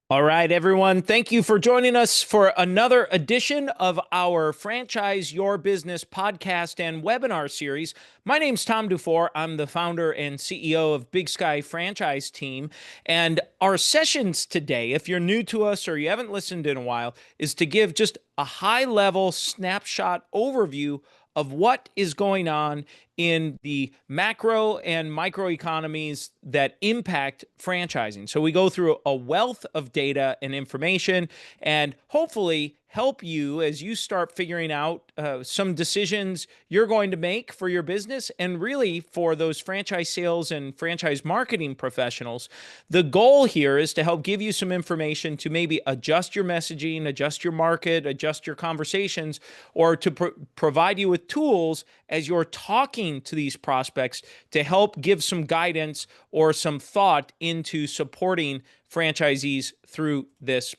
All right, everyone. Thank you for joining us for another edition of our Franchise Your Business podcast and webinar series. My name's Tom Dufour. I'm the founder and CEO of Big Sky Franchise Team. And our sessions today, if you're new to us or you haven't listened in a while, is to give just a high-level snapshot overview of what is going on in the macro and micro economies that impact franchising. So we go through a wealth of data and information and hopefully help you as you start figuring out some decisions you're going to make for your business and really for those franchise sales and franchise marketing professionals. The goal here is to help give you some information to maybe adjust your messaging, adjust your market, adjust your conversations, or to provide you with tools as you're talking to these prospects to help give some guidance or some thought into supporting franchisees through this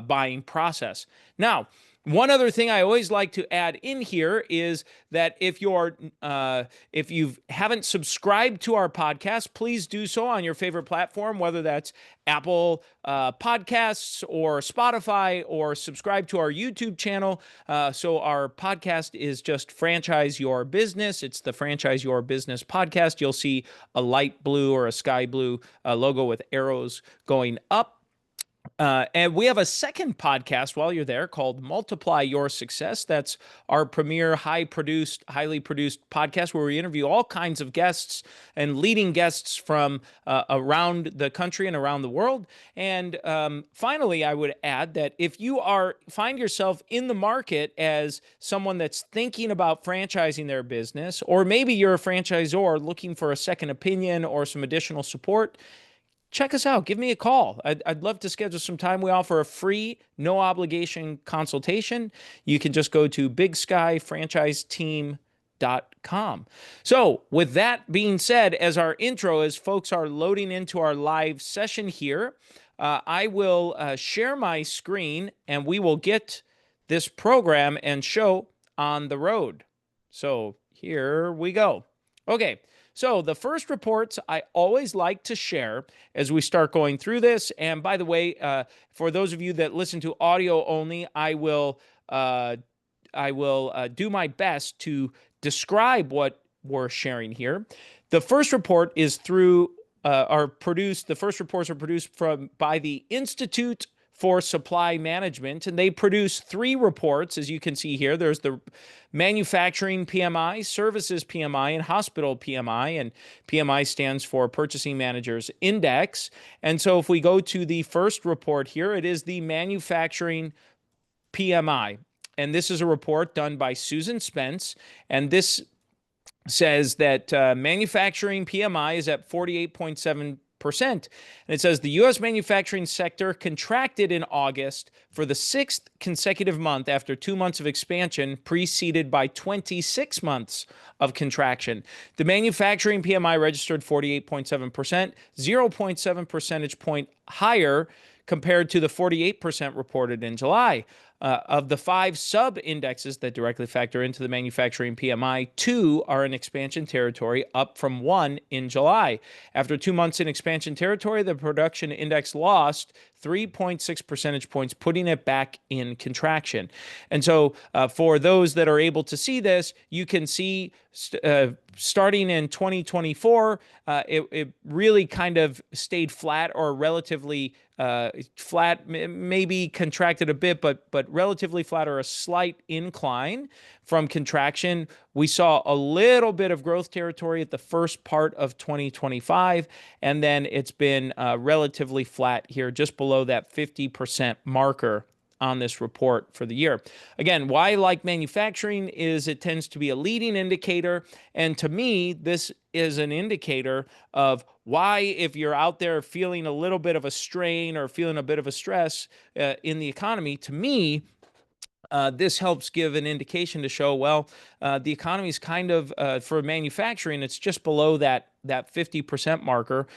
buying process. Now, one other thing I always like to add in here is that if you haven't subscribed to our podcast, please do so on your favorite platform, whether that's Apple Podcasts or Spotify, or subscribe to our YouTube channel. So our podcast is just Franchise Your Business. It's the Franchise Your Business podcast. You'll see a light blue or a sky blue logo with arrows going up. And we have a second podcast while you're there called Multiply Your Success. That's our premier highly produced podcast where we interview all kinds of guests and leading guests from around the country and around the world. And finally, I would add that if you find yourself in the market as someone that's thinking about franchising their business, or maybe you're a franchisor looking for a second opinion or some additional support, check us out. Give me a call. I'd love to schedule some time. We offer a free, no obligation consultation. You can just go to bigskyfranchiseteam.com. So with that being said, as our intro, as folks are loading into our live session here, I will share my screen and we will get this program and show on the road. So here we go. Okay. So the first reports I always like to share as we start going through this. And by the way, for those of you that listen to audio only, I will do my best to describe what we're sharing here. The first report is through the first reports are produced by the Institute for Supply Management, and they produce three reports, as you can see here. There's the manufacturing PMI, services PMI, and hospital PMI, and PMI stands for Purchasing Managers Index. And so if we go to the first report here, it is the manufacturing PMI, and this is a report done by Susan Spence, and this says that manufacturing PMI is at 48.7%. And it says the U.S. manufacturing sector contracted in August for the sixth consecutive month after 2 months of expansion, preceded by 26 months of contraction. The manufacturing PMI registered 48.7%, 0.7 percentage point higher compared to the 48% reported in July. Of the 5 sub-indexes that directly factor into the manufacturing PMI, 2 are in expansion territory, up from 1 in July. After 2 months in expansion territory, the production index lost 3.6 percentage points, putting it back in contraction. And so for those that are able to see this, you can see starting in 2024, it really kind of stayed flat or relatively flat, maybe contracted a bit, but relatively flat or a slight incline from contraction. We saw a little bit of growth territory at the first part of 2025, and then it's been relatively flat here, just below that 50% marker on this report for the year. Again, why I like manufacturing is it tends to be a leading indicator. And to me, this is an indicator of why, if you're out there feeling a little bit of a strain or feeling a bit of a stress in the economy, to me, this helps give an indication to show, well, the economy is kind of, for manufacturing, it's just below that 50% marker.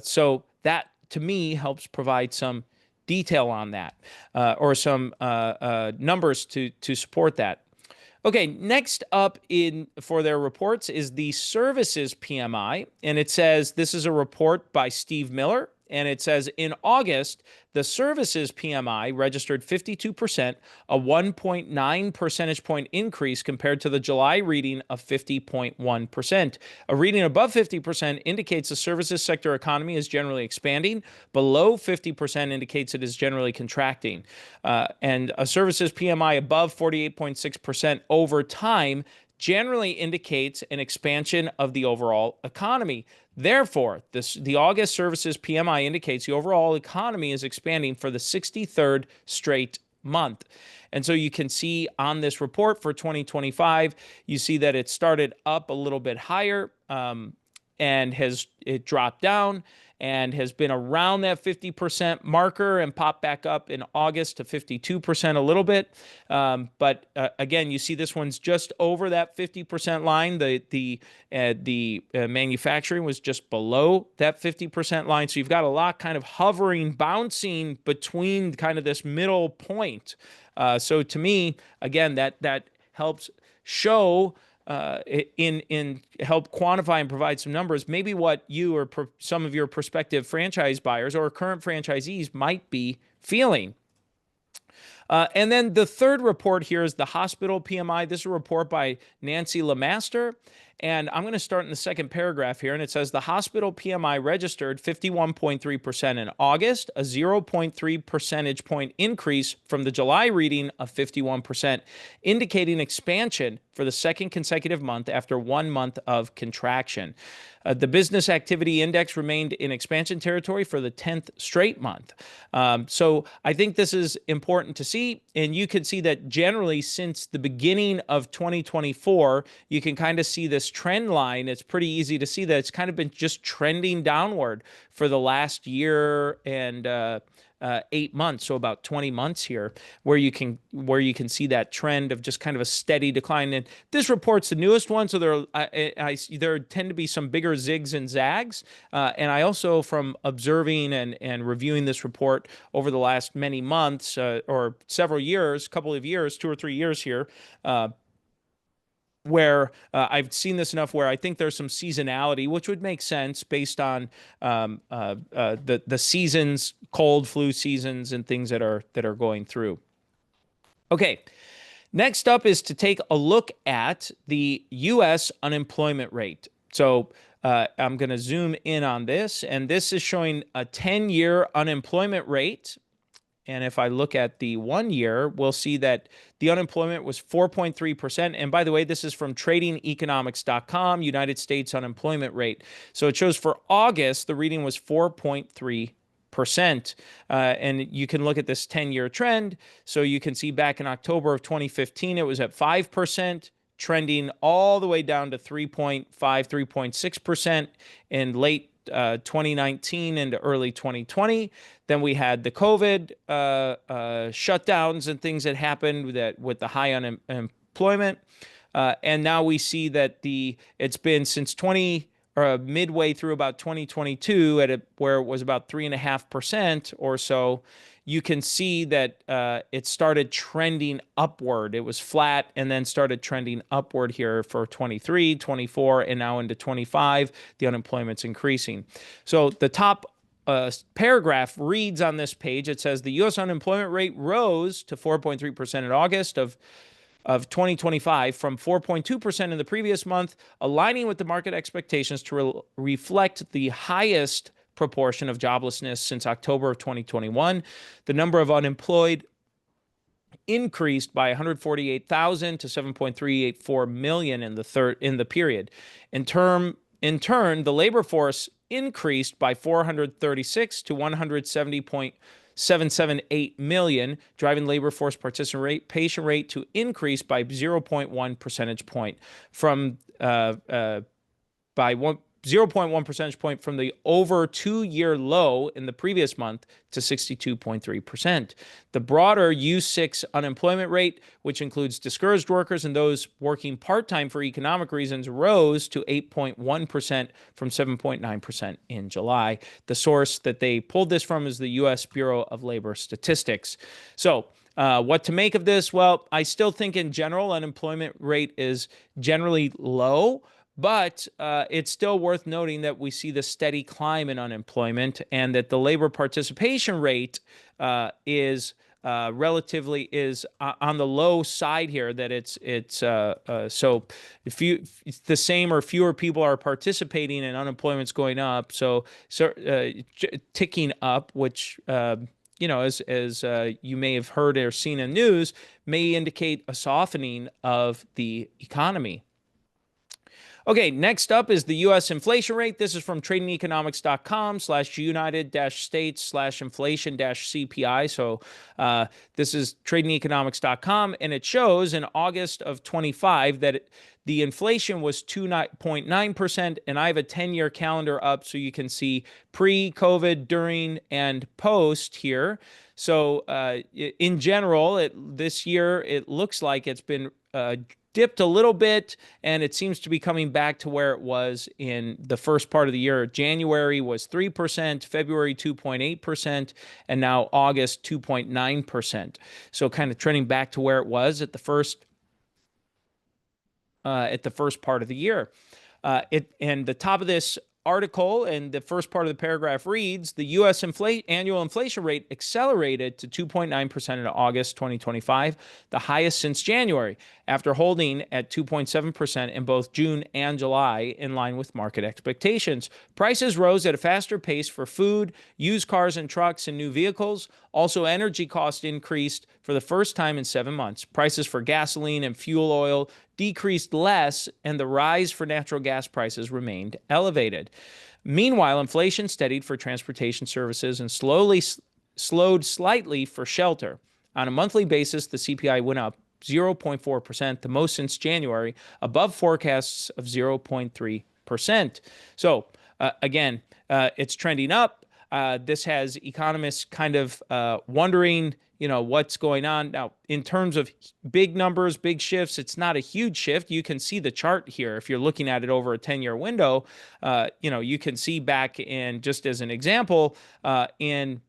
So that, to me, helps provide some detail on that, or some numbers to support that. Okay, next up for their reports is the services PMI, and it says this is a report by Steve Miller. And it says in August, the services PMI registered 52%, a 1.9 percentage point increase compared to the July reading of 50.1%. A reading above 50% indicates the services sector economy is generally expanding. Below 50% indicates it is generally contracting. And a services PMI above 48.6% over time generally indicates an expansion of the overall economy. Therefore, the August services PMI indicates the overall economy is expanding for the 63rd straight month. And so you can see on this report for 2025, you see that it started up a little bit higher and it dropped down and has been around that 50% marker and popped back up in August to 52% a little bit. But again, you see this one's just over that 50% line. The manufacturing was just below that 50% line. So you've got a lot kind of hovering, bouncing between kind of this middle point. So to me, again, that helps show in help quantify and provide some numbers, maybe what you or some of your prospective franchise buyers or current franchisees might be feeling. And then the third report here is the hospital PMI. This is a report by Nancy Lemaster. And I'm going to start in the second paragraph here. And it says the hospital PMI registered 51.3% in August, a 0.3 percentage point increase from the July reading of 51%, indicating expansion for the second consecutive month after 1 month of contraction. The business activity index remained in expansion territory for the 10th straight month. So I think this is important to see. And you can see that generally since the beginning of 2024, you can kind of see this trend line. It's pretty easy to see that it's kind of been just trending downward for the last year and 8 months, so about 20 months here, where you can see that trend of just kind of a steady decline. And this report's the newest one, so there tend to be some bigger zigs and zags. And I also, from observing and reviewing this report over the last many months or several years, couple of years, 2 or 3 years here, where I've seen this enough where I think there's some seasonality, which would make sense based on the seasons, cold, flu seasons, and things that are going through. Okay, next up is to take a look at the U.S. unemployment rate. So I'm going to zoom in on this, and this is showing a 10-year unemployment rate. And if I look at the 1 year, we'll see that the unemployment was 4.3%. And by the way, this is from tradingeconomics.com, United States unemployment rate. So it shows for August, the reading was 4.3%. And you can look at this 10-year trend. So you can see back in October of 2015, it was at 5%. Trending all the way down to 3.5, 3.6% in late 2019 into early 2020. Then we had the COVID shutdowns and things that happened with the high unemployment. And now we see that it's been since midway through about 2022 where it was about 3.5% or so. You can see that it started trending upward. It was flat and then started trending upward here for 23, 24, and now into 25. The unemployment's increasing. So the top paragraph reads on this page, it says the U.S. unemployment rate rose to 4.3% in August of 2025 from 4.2% in the previous month, aligning with the market expectations to reflect the highest proportion of joblessness since October of 2021. The number of unemployed increased by 148,000 to 7.384 million in the period. In turn, the labor force increased by 436 to 170.778 million, driving labor force participation rate to increase by 0.1 percentage point from 0.1 percentage point from the over 2-year low in the previous month to 62.3%. The broader U6 unemployment rate, which includes discouraged workers and those working part-time for economic reasons, rose to 8.1% from 7.9% in July. The source that they pulled this from is the U.S. Bureau of Labor Statistics. So what to make of this? Well, I still think in general, unemployment rate is generally low. But it's still worth noting that we see the steady climb in unemployment, and that the labor participation rate is relatively on the low side here. That so if the same or fewer people are participating and unemployment's going up, ticking up, which as you may have heard or seen in news, may indicate a softening of the economy. Okay, next up is the U.S. inflation rate. This is from tradingeconomics.com/United-States/inflation-CPI. So this is tradingeconomics.com, and it shows in August of 25 that the inflation was 2.9%, and I have a 10-year calendar up so you can see pre-COVID, during, and post here. So in general, this year, it looks like it's been dipped a little bit, and it seems to be coming back to where it was in the first part of the year. January was 3%, February 2.8%, and now August 2.9%. So kind of trending back to where it was at the first part of the year. And the top of this article and the first part of the paragraph reads, the U.S. annual inflation rate accelerated to 2.9% in August 2025, the highest since January, after holding at 2.7% in both June and July, in line with market expectations. Prices rose at a faster pace for food, used cars and trucks, and new vehicles. Also, energy costs increased for the first time in 7 months. Prices for gasoline and fuel oil decreased less, and the rise for natural gas prices remained elevated. Meanwhile, inflation steadied for transportation services and slowed slightly for shelter. On a monthly basis, the CPI went up 0.4%, the most since January, above forecasts of 0.3%. So again, it's trending up. This has economists kind of wondering, what's going on. Now, in terms of big numbers, big shifts, it's not a huge shift. You can see the chart here. If you're looking at it over a 10-year window, you can see back in, just as an example, in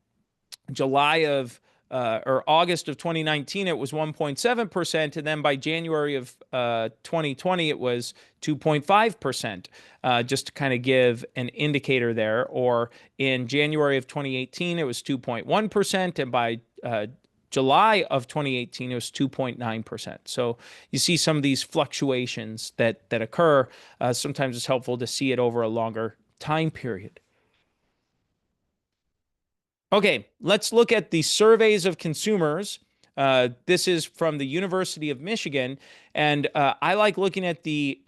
July of or August of 2019, it was 1.7%. And then by January of 2020, it was 2.5%, just to kind of give an indicator there. Or in January of 2018, it was 2.1%. And by July of 2018, it was 2.9%. So you see some of these fluctuations that occur. Sometimes it's helpful to see it over a longer time period. Okay, let's look at the surveys of consumers. This is from the University of Michigan, and I like looking at the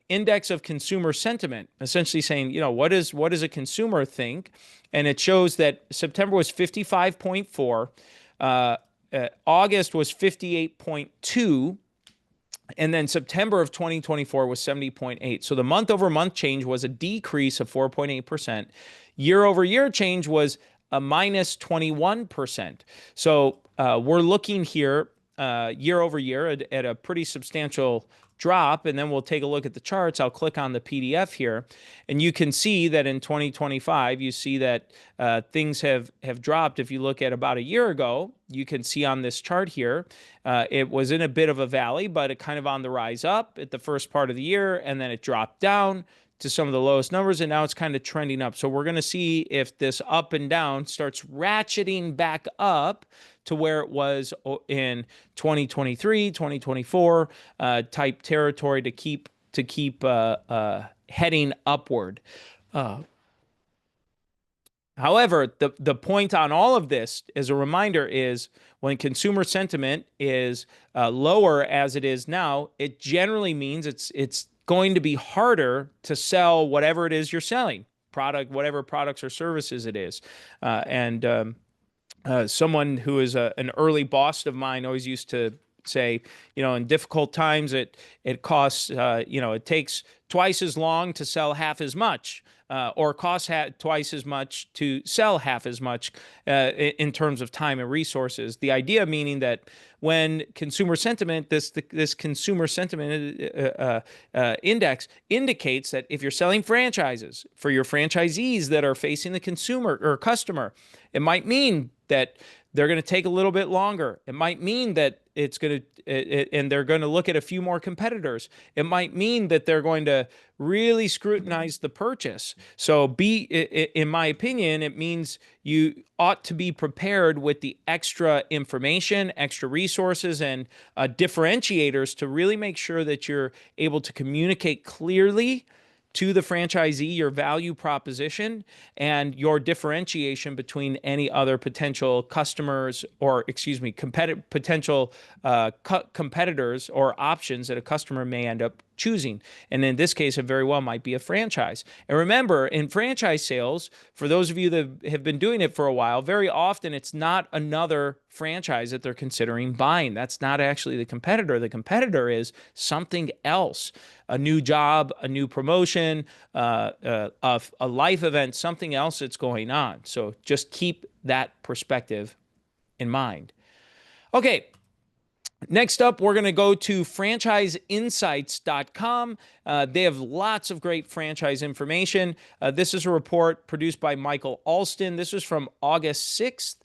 index of consumer sentiment, essentially saying, what does a consumer think? And it shows that September was 55.4, August was 58.2, and then September of 2024 was 70.8. So the month-over-month change was a decrease of 4.8%. Year-over-year change was a minus 21%. So we're looking here year over year at a pretty substantial drop. And then we'll take a look at the charts. I'll click on the PDF here, and you can see that in 2025, you see that things have dropped. If you look at about a year ago, you can see on this chart here, it was in a bit of a valley, but it kind of on the rise up at the first part of the year, and then it dropped down to some of the lowest numbers, and now it's kind of trending up. So we're going to see if this up and down starts ratcheting back up to where it was in 2023, 2024 type territory to keep heading upward. However, the point on all of this, as a reminder, is when consumer sentiment is lower as it is now, it generally means it's going to be harder to sell whatever it is you're selling, whatever products or services it is. Someone who is an early boss of mine always used to say, in difficult times, it costs, it takes twice as long to sell half as much, or costs twice as much to sell half as much in terms of time and resources. The idea meaning that when consumer sentiment, this consumer sentiment index indicates that if you're selling franchises for your franchisees that are facing the consumer or customer, it might mean that they're going to take a little bit longer. It might mean that it's going to, and they're going to look at a few more competitors. It might mean that they're going to really scrutinize the purchase. So in my opinion, it means you ought to be prepared with the extra information, extra resources, and differentiators to really make sure that you're able to communicate clearly to the franchisee your value proposition and your differentiation between any other potential customers, or excuse me, potential competitors or options that a customer may end up choosing. And in this case, it very well might be a franchise. And remember, in franchise sales, for those of you that have been doing it for a while, very often it's not another franchise that they're considering buying. That's not actually the competitor. The competitor is something else, a new job, a new promotion, a life event, something else that's going on. So just keep that perspective in mind. Okay. Next up, we're going to go to franchiseinsights.com. They have lots of great franchise information. This is a report produced by Michael Alston. This was from August 6th,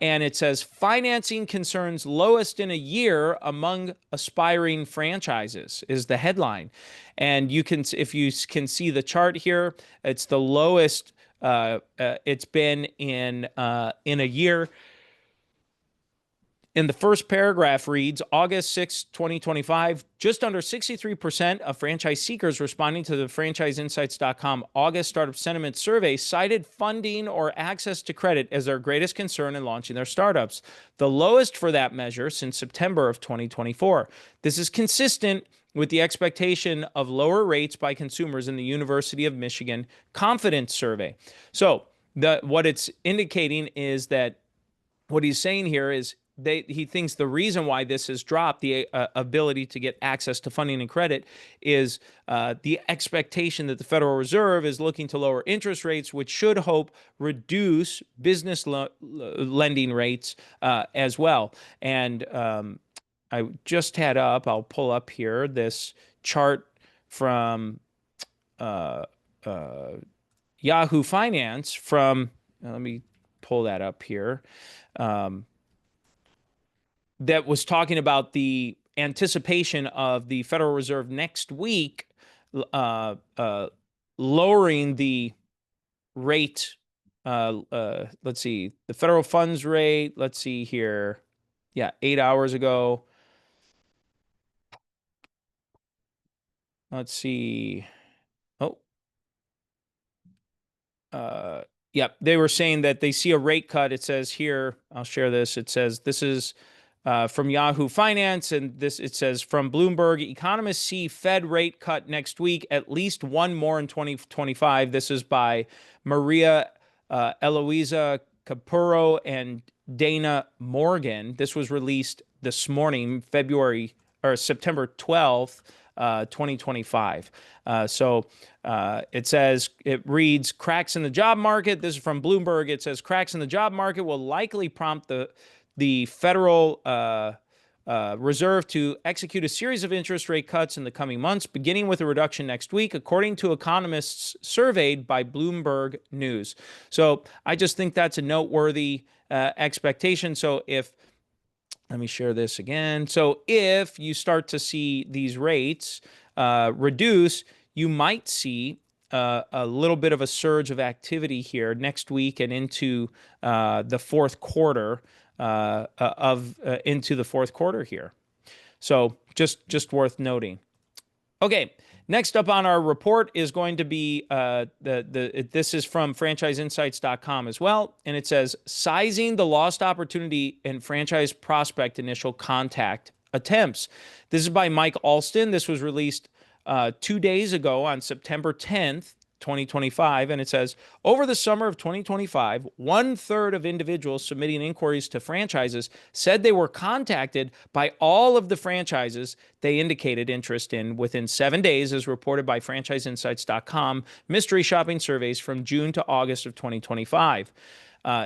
and it says, financing concerns lowest in a year among aspiring franchises is the headline. And you can, if you can see the chart here, it's the lowest it's been in a year. In the first paragraph reads, August 6, 2025, just under 63% of franchise seekers responding to the franchiseinsights.com August Startup Sentiment Survey cited funding or access to credit as their greatest concern in launching their startups, the lowest for that measure since September of 2024. This is consistent with the expectation of lower rates by consumers in the University of Michigan Confidence Survey. So what it's indicating is that what he's saying here is he thinks the reason why this has dropped, the ability to get access to funding and credit, is the expectation that the Federal Reserve is looking to lower interest rates, which should hope reduce business lending rates as well. And I just had up, I'll pull up here, this chart from Yahoo Finance from, let me pull that up here. That was talking about the anticipation of the Federal Reserve next week lowering the rate. Let's see, the federal funds rate. Let's see here. Yeah, 8 hours ago. Let's see. Oh. Yeah, they were saying that they see a rate cut. It says here, I'll share this. It says, this is from Yahoo Finance, and it says from Bloomberg, economists see Fed rate cut next week, at least one more in 2025. This is by Maria Eloisa Capurro and Dana Morgan. This was released this morning, September 12th, 2025. It says, it reads, cracks in the job market. This is from Bloomberg. It says, cracks in the job market will likely prompt the Federal Reserve to execute a series of interest rate cuts in the coming months, beginning with a reduction next week, according to economists surveyed by Bloomberg News. So I just think that's a noteworthy expectation. So let me share this again. So if you start to see these rates reduce, you might see a little bit of a surge of activity here next week and into the fourth quarter into the fourth quarter here. So just worth noting. Okay, next up on our report is going to be this is from franchiseinsights.com as well, and it says, sizing the lost opportunity in franchise prospect initial contact attempts. This is by Mike Alston. This was released 2 days ago on September 10th, 2025, and it says, over the summer of 2025, 1/3 of individuals submitting inquiries to franchises said they were contacted by all of the franchises they indicated interest in within 7 days, as reported by franchiseinsights.com mystery shopping surveys from June to August of 2025.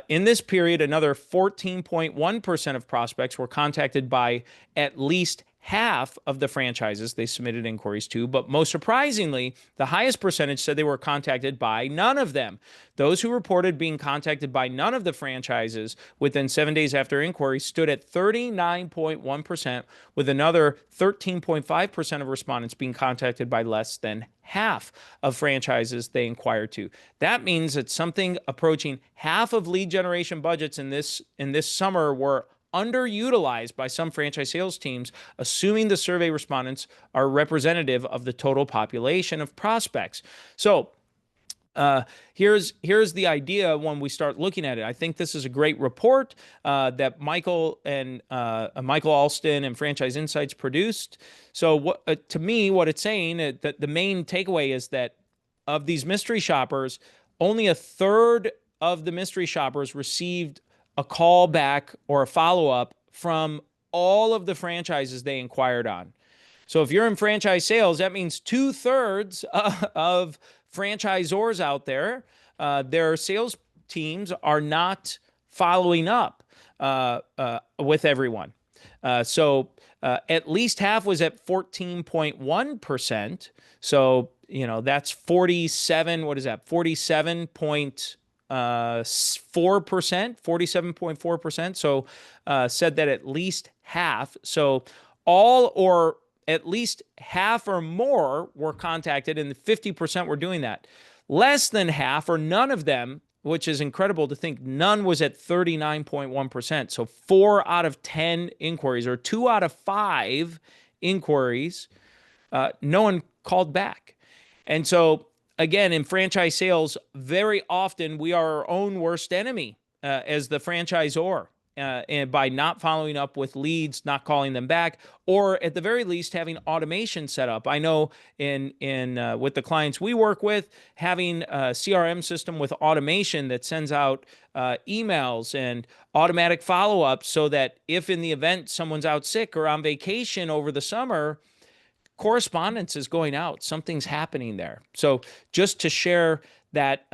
In this period, another 14.1% of prospects were contacted by at least half of the franchises they submitted inquiries to, but most surprisingly, the highest percentage said they were contacted by none of them. Those who reported being contacted by none of the franchises within 7 days after inquiry stood at 39.1%, with another 13.5% of respondents being contacted by less than half of franchises they inquired to. That means that something approaching half of lead generation budgets in this summer were underutilized by some franchise sales teams, assuming the survey respondents are representative of the total population of prospects. So here's the idea when we start looking at it. I think this is a great report that Michael Alston and Franchise Insights produced. So to me, what it's saying, that the main takeaway is that of these mystery shoppers, only a third of the mystery shoppers received a call back or a follow-up from all of the franchises they inquired on. So if you're in franchise sales, that means 2/3 of franchisors out there, their sales teams are not following up with everyone. So at least half was at 14.1%. So, that's 47, what is that? 47.4%. So said that at least half. So all or at least half or more were contacted, and 50% were doing that. Less than half or none of them, which is incredible to think, none was at 39.1%. So 4 out of 10 inquiries, or 2 out of 5 inquiries, no one called back. And so again, in franchise sales, very often we are our own worst enemy as the franchisor, and by not following up with leads, not calling them back, or at the very least having automation set up. I know in with the clients we work with, having a CRM system with automation that sends out emails and automatic follow-ups, so that if in the event someone's out sick or on vacation over the summer, correspondence is going out. Something's happening there. So just to share that,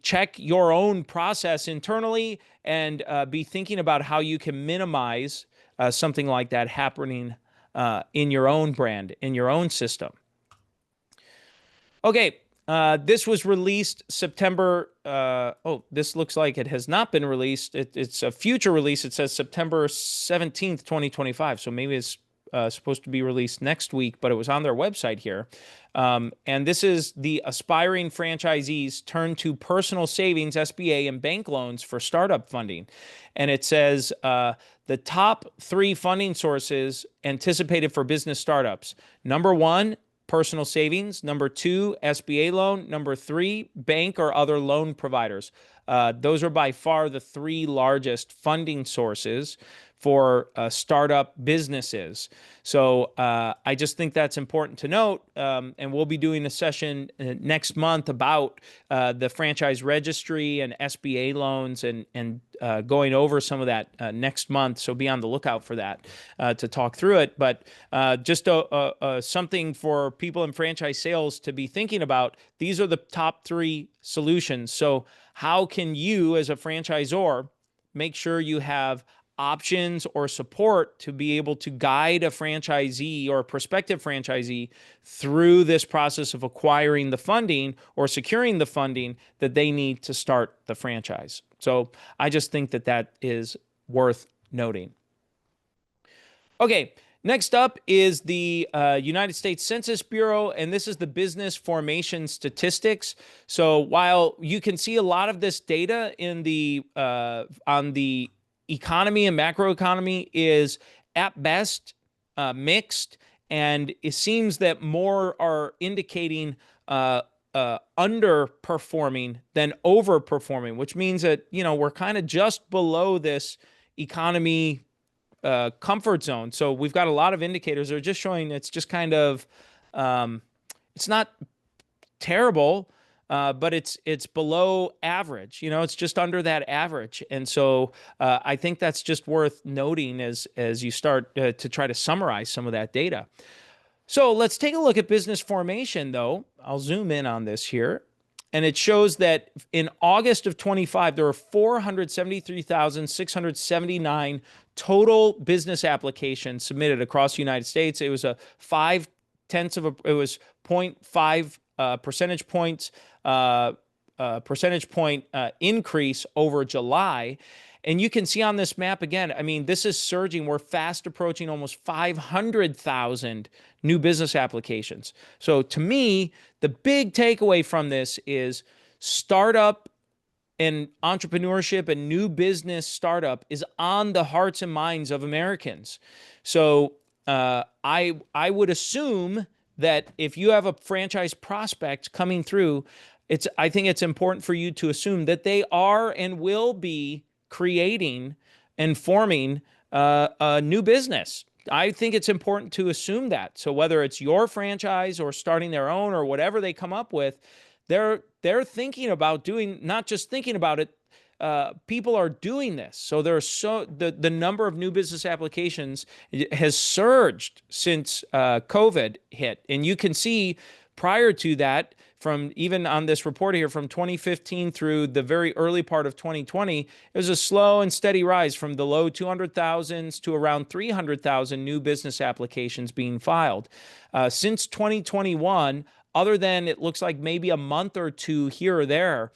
check your own process internally and be thinking about how you can minimize something like that happening in your own brand, in your own system. Okay. This was released September. This looks like it has not been released. It's a future release. It says September 17th, 2025. So maybe it's supposed to be released next week, but it was on their website here. And this is the aspiring franchisees turn to personal savings, SBA, and bank loans for startup funding. And it says the top 3 funding sources anticipated for business startups. Number 1, personal savings. Number 2, SBA loan. Number 3, bank or other loan providers. Those are by far the 3 largest funding sources for startup businesses. So I just think that's important to note. And we'll be doing a session next month about the franchise registry and SBA loans, and going over some of that next month. So be on the lookout for that to talk through it. But just something for people in franchise sales to be thinking about. These are the top 3 solutions. So how can you, as a franchisor, make sure you have options or support to be able to guide a franchisee or a prospective franchisee through this process of acquiring the funding or securing the funding that they need to start the franchise? So I just think that that is worth noting. Okay, next up is the United States Census Bureau, and this is the business formation statistics. So while you can see a lot of this data in the on the economy and macroeconomy is at best mixed, and it seems that more are indicating underperforming than overperforming, which means that we're kind of just below this economy comfort zone. So we've got a lot of indicators that are just showing it's just kind of it's not terrible, but it's below average. It's just under that average. And so I think that's just worth noting as you start to try to summarize some of that data. So let's take a look at business formation, though. I'll zoom in on this here. And it shows that in August of 25, there were 473,679 total business applications submitted across the United States. It was a 0.5 percentage points increase over July. And you can see on this map again, I mean, this is surging. We're fast approaching almost 500,000 new business applications. So to me, the big takeaway from this is startup and entrepreneurship and new business startup is on the hearts and minds of Americans. So I would assume that if you have a franchise prospect coming through, I think it's important for you to assume that they are and will be creating and forming a new business. I think it's important to assume that. So whether it's your franchise or starting their own or whatever they come up with, they're thinking about doing, not just thinking about it, people are doing this. So the number of new business applications has surged since COVID hit. And you can see prior to that, from even on this report here from 2015 through the very early part of 2020, it was a slow and steady rise from the low 200,000s to around 300,000 new business applications being filed. Since 2021, other than it looks like maybe a month or two here or there,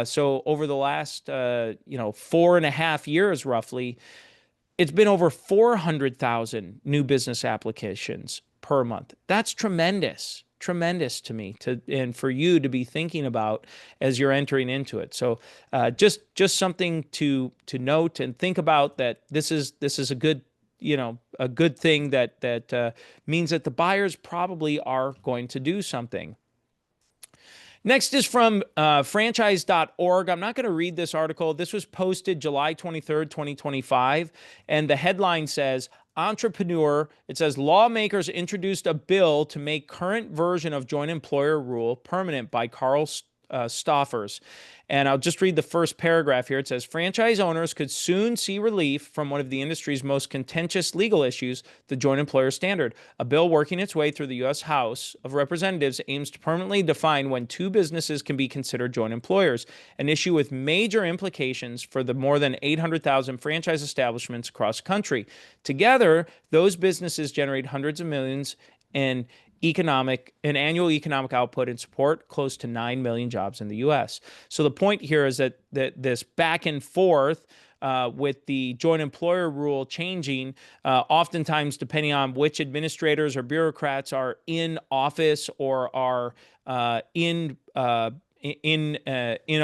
so over the last 4.5 years roughly, it's been over 400,000 new business applications per month. That's tremendous to me, and for you to be thinking about as you're entering into it. So just something to note and think about, that this is a good thing that means that the buyers probably are going to do something. Next is from franchise.org. I'm not going to read this article. This was posted July 23rd, 2025, and the headline says, Entrepreneur, it says, lawmakers introduced a bill to make current version of joint employer rule permanent by Carl Stoffers. And I'll just read the first paragraph here. It says, franchise owners could soon see relief from one of the industry's most contentious legal issues, the joint employer standard. A bill working its way through the U.S. House of Representatives aims to permanently define when two businesses can be considered joint employers, an issue with major implications for the more than 800,000 franchise establishments across the country. Together, those businesses generate hundreds of millions in annual economic output and support close to 9 million jobs in the U.S. So the point here is that this back and forth with the joint employer rule changing, oftentimes depending on which administrators or bureaucrats are in office or are in a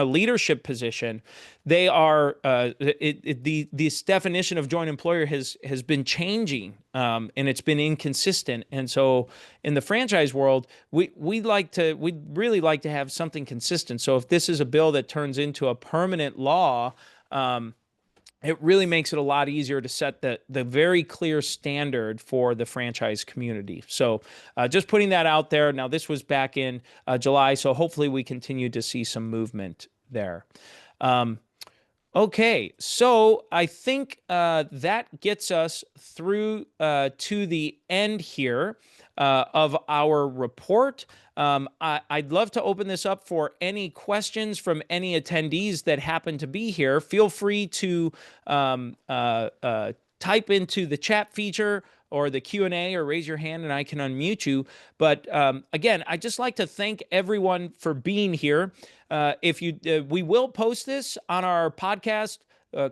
leadership position, they are this definition of joint employer has been changing, and it's been inconsistent. And so in the franchise world, we'd really like to have something consistent. So if this is a bill that turns into a permanent law, it really makes it a lot easier to set the very clear standard for the franchise community. So just putting that out there. Now, this was back in July, so hopefully we continue to see some movement there. Okay, so I think that gets us through to the end here of our report. I'd love to open this up for any questions from any attendees that happen to be here. Feel free to type into the chat feature or the Q&A, or raise your hand and I can unmute you. But again, I'd just like to thank everyone for being here. We will post this on our podcast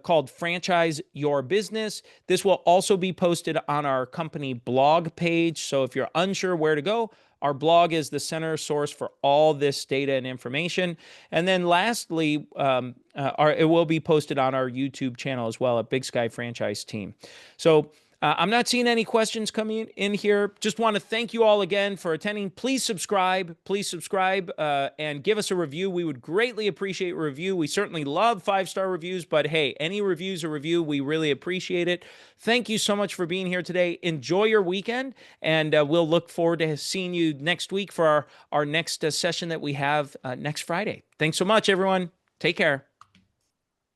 called Franchise Your Business. This will also be posted on our company blog page. So if you're unsure where to go, our blog is the center source for all this data and information. And then lastly, it will be posted on our YouTube channel as well at Big Sky Franchise Team. So I'm not seeing any questions coming in here. Just want to thank you all again for attending. Please subscribe and give us a review. We would greatly appreciate a review. We certainly love 5-star reviews, but hey, any reviews or review, we really appreciate it. Thank you so much for being here today. Enjoy your weekend, and we'll look forward to seeing you next week for our next session that we have next Friday. Thanks so much, everyone. Take care.